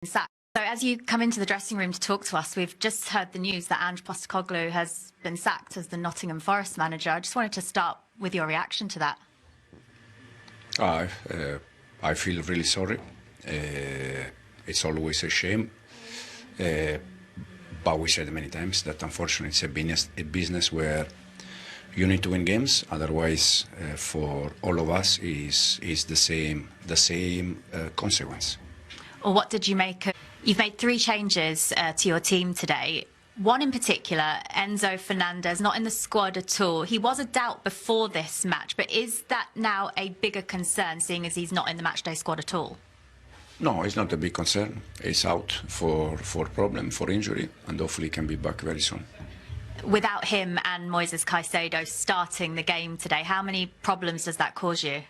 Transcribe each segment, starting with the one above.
sacked. So as you come into the dressing room to talk to us, we've just heard the news that Ange Postecoglou has been sacked as the Nottingham Forest manager. I just wanted to start with your reaction to that. I feel really sorry. It's always a shame. But we said many times that unfortunately it's a business where you need to win games. Otherwise, for all of us, is the same consequence. Or what did you make of? You've made 3 changes to your team today. One in particular, Enzo Fernandez, not in the squad at all. He was a doubt before this match, but is that now a bigger concern, seeing as he's not in the matchday squad at all? No, it's not a big concern. He's out for problem, for injury, and hopefully can be back very soon. Without him and Moises Caicedo starting the game today, how many problems does that cause you?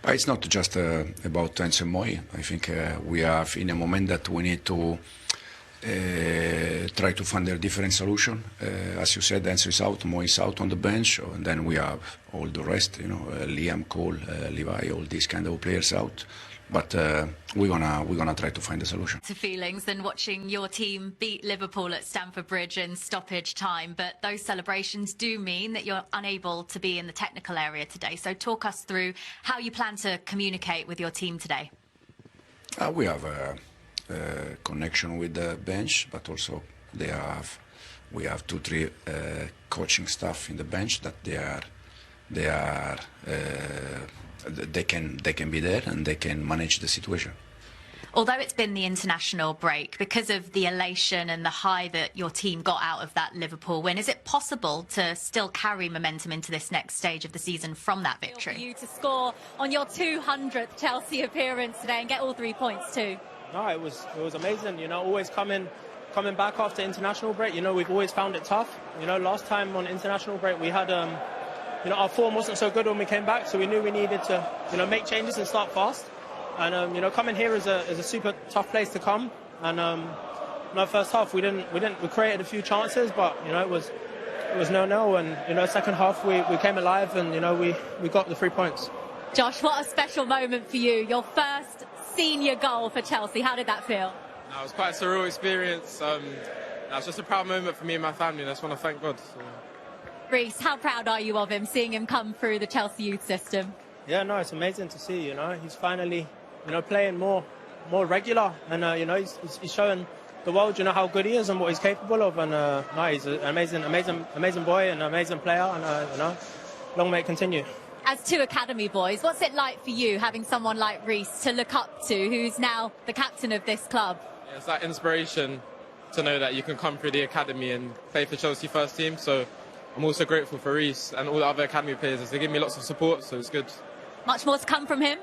It's not just about Enzo and Moi. I think we are in a moment that we need to try to find a different solution. As you said, Enzo is out, Moi is out on the bench, and then we have all the rest, Liam, Cole, Levi, all these kind of players out. But we're gonna try to find a solution. To feelings than watching your team beat Liverpool at Stamford Bridge in stoppage time, but those celebrations do mean that you're unable to be in the technical area today. So talk us through how you plan to communicate with your team today. We have a connection with the bench, but also we have 2-3 coaching staff in the bench that they can be there and they can manage the situation. Although it's been the international break, because of the elation and the high that your team got out of that Liverpool win, is it possible to still carry momentum into this next stage of the season from that victory? For you to score on your 200th Chelsea appearance today and get all 3 points too. No, it was amazing. Always coming back after international break. We've always found it tough. Last time on international break we had our form wasn't so good when we came back, so we knew we needed to make changes and start fast. And coming here is a super tough place to come. And first half we created a few chances, but it was 0-0. And second half we came alive and we got the 3 points. Josh, what a special moment for you! Your first senior goal for Chelsea. How did that feel? It was quite a surreal experience. It was just a proud moment for me and my family, and I just want to thank God. Reece, how proud are you of him, seeing him come through the Chelsea youth system? Yeah, no, it's amazing to see. He's finally, playing more regular, and he's showing the world, how good he is and what he's capable of. And he's an amazing boy and an amazing player, and long may it continue. As 2 academy boys, what's it like for you having someone like Reece to look up to, who's now the captain of this club? Yeah, it's that inspiration to know that you can come through the academy and play for Chelsea first team. So I'm also grateful for Reece and all the other academy players, as they give me lots of support, so it's good. Much more to come from him?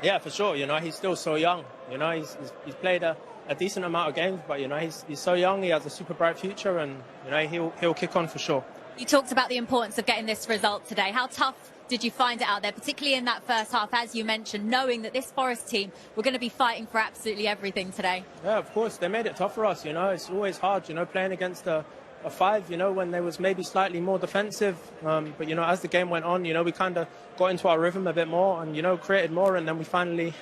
Yeah, for sure. He's still so young. He's played a decent amount of games, but he's so young. He has a super bright future, and he'll kick on for sure. You talked about the importance of getting this result today. How tough did you find it out there, particularly in that first half, as you mentioned, knowing that this Forest team were going to be fighting for absolutely everything today? Yeah, of course. They made it tough for us. It's always hard, playing against a 5, when they was maybe slightly more defensive. But, as the game went on, we kind of got into our rhythm a bit more and, created more. And then we finally,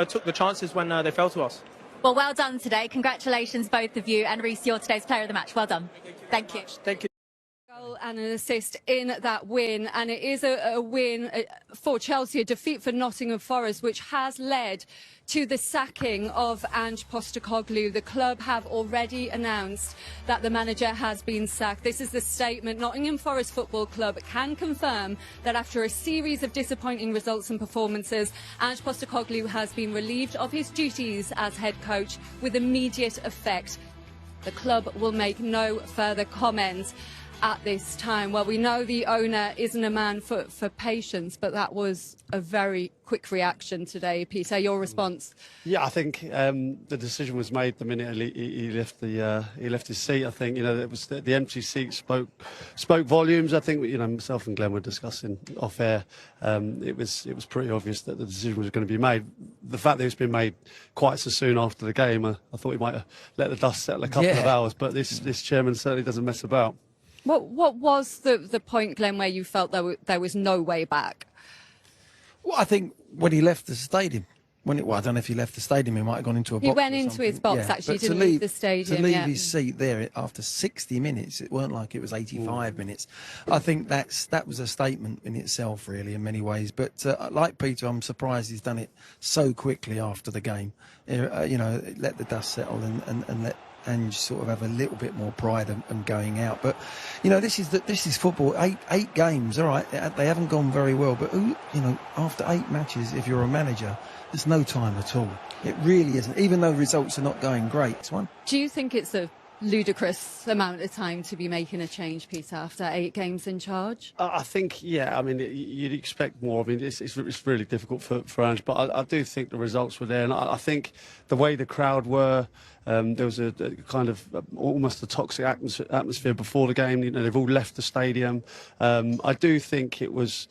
took the chances when they fell to us. Well, well done today. Congratulations, both of you. And Reece, you're today's player of the match. Well done. Thank you. Thank you. And an assist in that win, and it is a win for Chelsea, a defeat for Nottingham Forest, which has led to the sacking of Ange Postecoglou. The club have already announced that the manager has been sacked. This is the statement. Nottingham Forest Football Club can confirm that after a series of disappointing results and performances, Ange Postecoglou has been relieved of his duties as head coach with immediate effect. The club will make no further comments at this time. Well, we know the owner isn't a man for patience, but that was a very quick reaction today. Peter, your response? Yeah, I think the decision was made the minute he left his seat. I think it was the empty seat spoke volumes. I think myself and Glenn were discussing off air. It was pretty obvious that the decision was going to be made. The fact that it's been made quite so soon after the game, I thought he might have let the dust settle a couple of hours. But this chairman certainly doesn't mess about. What was the point, Glenn, where you felt there was no way back? Well, I think when he left the stadium, I don't know if he left the stadium, he might have gone into a box. He went or into something. his box, actually, But didn't leave the stadium. To leave his seat there after 60 minutes, it weren't like it was 85 minutes. I think that was a statement in itself, really, in many ways. But like Peter, I'm surprised he's done it so quickly after the game. Let the dust settle and let Ange sort of have a little bit more pride and going out. But this is football. Eight games, all right, they haven't gone very well, but after 8 matches, if you're a manager, there's no time at all. It really isn't, even though results are not going great. Do you think it's a ludicrous amount of time to be making a change, Peter, after 8 games in charge? I think, yeah, I mean, you'd expect more. I mean, it's really difficult for Ange, but I do think the results were there. And I think the way the crowd were, there was a kind of almost a toxic atmosphere before the game. They've all left the stadium. I do think it was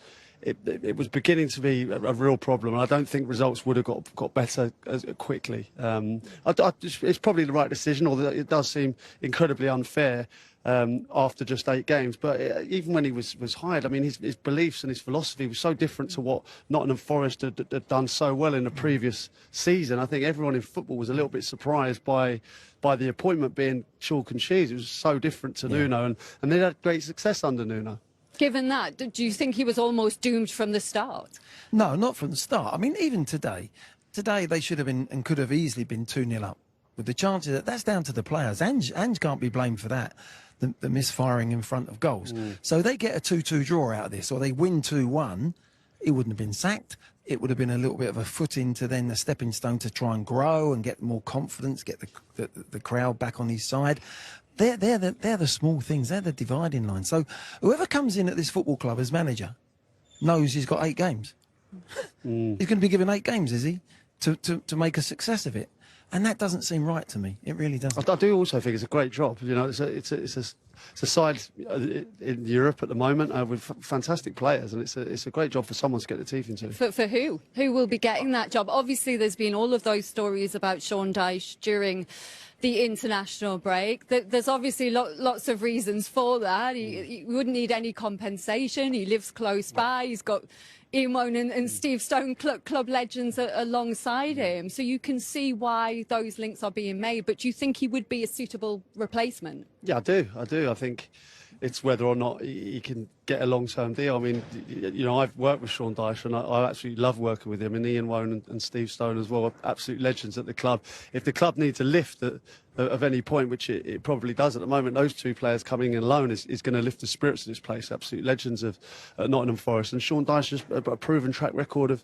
beginning to be a real problem, and I don't think results would have got better quickly. It's probably the right decision, although it does seem incredibly unfair after just 8 games. But even when he was hired, I mean, his beliefs and his philosophy was so different to what Nottingham Forest had done so well in the previous season. I think everyone in football was a little bit surprised by the appointment being chalk and cheese. It was so different to Nuno, and they had great success under Nuno. Given that, do you think he was almost doomed from the start? No, not from the start. I mean, even today they should have been and could have easily been 2-0 up. With the chances, that's down to the players. Ange can't be blamed for that, the misfiring in front of goals. So they get a 2-2 draw out of this, or they win 2-1, he wouldn't have been sacked. It would have been a little bit of a footing to then a stepping stone to try and grow and get more confidence, get the crowd back on his side. They're the small things. They're the dividing line. So whoever comes in at this football club as manager knows he's got 8 games. He's going to be given 8 games, is he, to make a success of it? And that doesn't seem right to me. It really doesn't. I do also think it's a great job. It's a side in Europe at the moment with fantastic players, and it's a great job for someone to get their teeth into. For who? Who will be getting that job? Obviously, there's been all of those stories about Sean Dyche during the international break. There's obviously lots of reasons for that. He wouldn't need any compensation. He lives close by. He's got Ian Woan and Steve Stone, club legends, alongside him. So you can see why those links are being made. But do you think he would be a suitable replacement? Yeah, I do. I think it's whether or not he can get a long-term deal. I mean, I've worked with Sean Dyche, and I absolutely love working with him, and Ian Woan and Steve Stone as well, absolute legends at the club. If the club needs a lift of any point, which it probably does at the moment, those 2 players coming in loan is going to lift the spirits of this place. Absolute legends of Nottingham Forest, and Sean Dyche has a proven track record of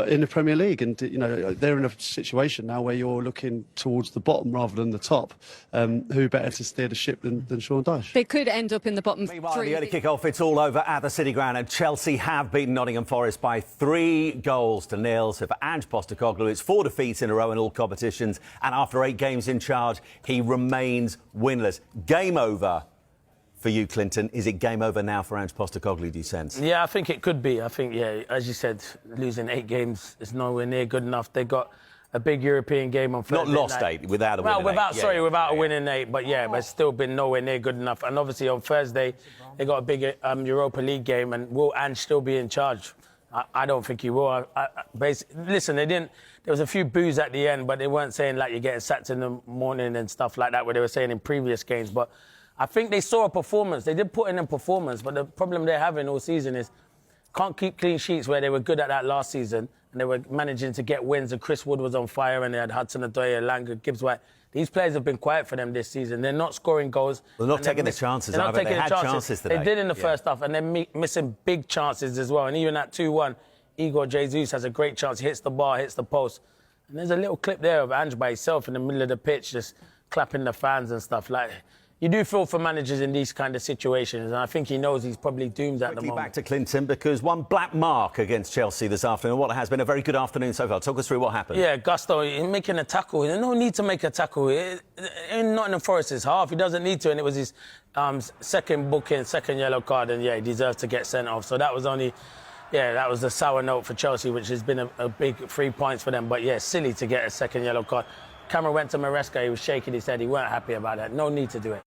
in the Premier League, and they're in a situation now where you're looking towards the bottom rather than the top. Who better to steer the ship than Sean Dyche? They could end up in the bottom 3. Meanwhile, the early kick-off, it's all over at the City Ground, and Chelsea have beaten Nottingham Forest by 3-0. So for Ange Postecoglou, it's 4 defeats in a row in all competitions, and after 8 games in charge, he remains winless. Game over for you, Clinton. Is it game over now for Ange Postecoglou, do you sense? Yeah, I think it could be. I think, as you said, losing 8 games is nowhere near good enough. They got a big European game on Thursday night. Not lost 8, without a winning 8. Without a winning 8, but but it's still been nowhere near good enough. And obviously on Thursday, they got a big Europa League game, and will Ange still be in charge? I don't think he will. Listen, there was a few boos at the end, but they weren't saying like you're getting sacked in the morning and stuff like that, where they were saying in previous games. But I think they saw a performance. They did put in a performance, but the problem they're having all season is can't keep clean sheets, where they were good at that last season and they were managing to get wins, and Chris Wood was on fire, and they had Hudson-Odoi, Langer, Gibbs-White. These players have been quiet for them this season. They're not scoring goals. They're not taking the chances. They're not taking the chances today. They did in the first half, and they're missing big chances as well. And even at 2-1, Igor Jesus has a great chance. He hits the bar, hits the post. And there's a little clip there of Ange by himself in the middle of the pitch, just clapping the fans and stuff. Like, you do feel for managers in these kind of situations, and I think he knows he's probably doomed at the moment. Back to Clinton, because one black mark against Chelsea this afternoon. What has been a very good afternoon so far. Talk us through what happened. Yeah, Gusto, making a tackle. There's no need to make a tackle. In Nottingham Forest's half, he doesn't need to, and it was his second yellow card, and he deserved to get sent off. So that was only... Yeah, that was a sour note for Chelsea, which has been a big 3 points for them. But, silly to get a second yellow card. Cameron went to Maresca, he was shaking his head, he weren't happy about that. No need to do it.